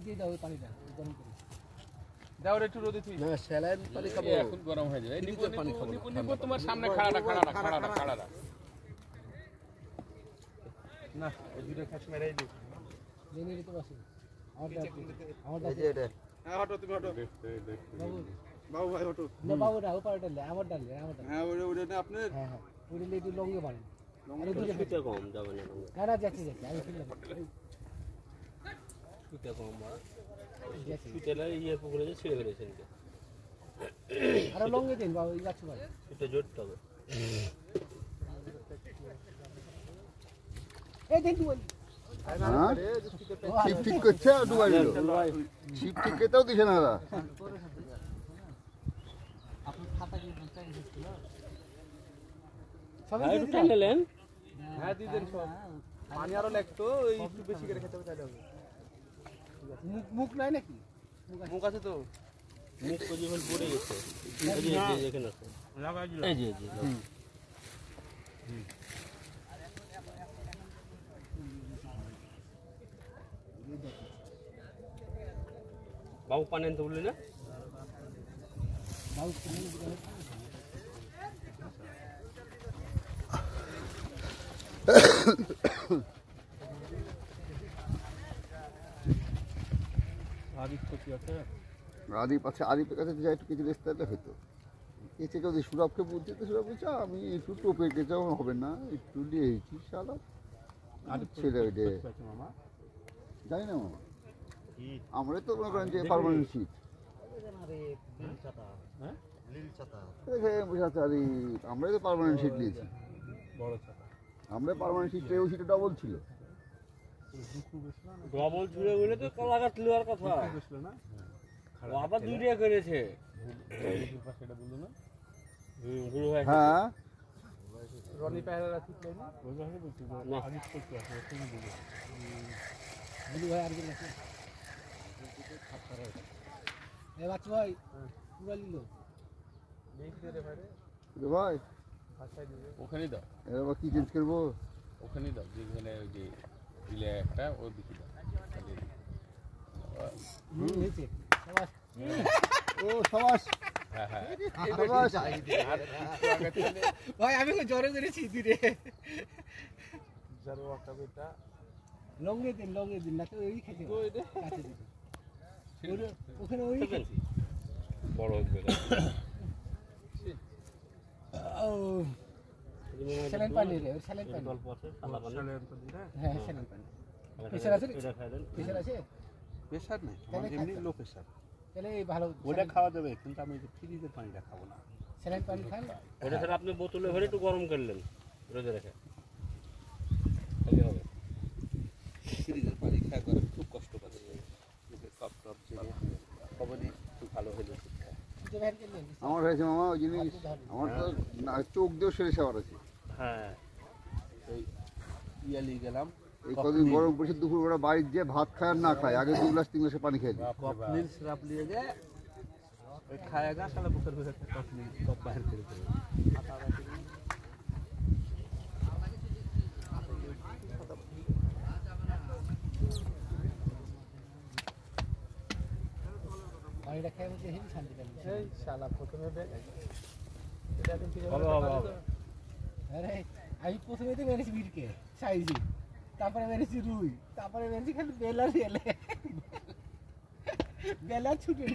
দিয়ে দাও ওই পানিটা গরম করে দাও একটু রোদে তুই না স্যালাইন পানি খাবো এখন গরম হয়ে যাবে নিকো পানি খাবো নিকো তোমার সামনে খাড়াটা না ওই দুটো খাস মেরাই দি জেনে নিতে পারছি আমার এই যে এটা হ্যাঁ হটো তুমি হটো বাবু ভাই হটো না বাবু না ওপারে ডালে আমার ডালে হ্যাঁ ওটা না আপনি হ্যাঁ হ্যাঁ ওটা লেডি লঙ্গে পানি লঙ্গে দুটো কম যাবে না না না যাচ্ছে আমি ফিরলাম দুটো কম বা যাচ্ছে সুতেলা ইয়ে পুকুরে যে ছেড়ে ফেলেছেন আর লঙ্গে দিন বাবু যাচ্ছে ভাই এটা জোরতে হবে এই দেখ তুই শিপ ঠিক করছে ডুবাই দিল শিপ ঠিক করতেও দিছে না দাদা আপনার খাতা কি চাই দিছিল সবাই একটু টানলেন হ্যাঁ দিয়ে দেন সব পানি আরো লাগতো একটু বেশি করে খেতে হবে তাহলে হবে মুখ নাই নাকি মুখ আছে তো মুখ জীবন পড়ে গেছে এই যে এখানে আছে লাগাই দিল এই যে জি বাবু পানি আনতে বললি না বাবু আদিপের কাছে যা একটু কিছু রেস্ট দিলে হতো কেঁচে কেউ সুরভকে বলছে তো সুরভ বলছে আমি একটু টোপের কেঁচেও হবে না একটু দিয়েছি শালা ছেলে ওইটে জানি না মামা আমরাই তো মনে করেন যে পারমানেন্ট সিট আমরাই তো পারমানেন্ট সিট নিয়েছি আমরা পারমানেন্ট সিটটা ওই সিটটা ডবল ছিল ডবল জুড়ে বলে তো কলা গাছ নেওয়ার কথা আবার দুইটা করেছে সেটা বললো না হ্যাঁ রনি পায়রা ঠিক না বলু ভাই আর কি আছে এই বাচ্চা ভাই পুরো নিল বেশ দে রে ভাই ওখানেই দাও এবার কি চেঞ্জ করবো ওখানেই দাও যেখানে ওই যে দিলে একটা ওই দিকে দাও হয়েছে ও সবাস হ্যাঁ হ্যাঁ ভাই আমি জ্বরে ধরেছি দিরে জারো একটা বেটা লঙ্গে দিন না তো ওই খেতে কাছে দিন ওখানে ওই খেতে বড় হবে ও স্যালাইন পানি রে স্যালাইন পানি অল্প আছে সাদা পানি হ্যাঁ স্যালাইন পানি প্রেসার আছে এটা খাই দেন প্রেসার আছে প্রেসার নেই আমার এমনি লো প্রেসার তাহলে ভালো ওটা খাওয়া যাবে কিন্তু আমি ফ্রিজের পানিটা খাবো না স্যালাইন পানি খান ওটা স্যার আপনি বোতলে ভরে একটু গরম করলেন রোদে রেখে তাহলে হবে ফ্রিজের পানি খাওয়া করে খুব কষ্ট পাচ্ছে কাপ কাপ চেয়ে কবনি খুব ভালো হলো আমার হয়েছে মামা ওই জিনিস আমার তো চোখ দিয়েও সেরে খাবার আছে হ্যাঁ এই ইয়ালি গেলাম এই কদিন গরম পড়ছে দুপুরবেলা বাড়ির যে ভাত খায় আর না খায় আগে 2 গ্লাস 3 গ্লাসে পানি খেয়ে দিই कप नील सिरप लिए गए खाएगा साला बुकर बुकर कप नील कप बाहर कर दे পানিটা খেয়ে মধ্যে হেভি শান্তি পেলাম এই শালা প্রথমে এটা কিন্তু ভালো হবে আরে আমি প্রথমে তো মেরেছি বীরকে সাইজি তারপরে মেরেছি রুই তারপরে মেরেছি খালি বেলা বেলা ছুটে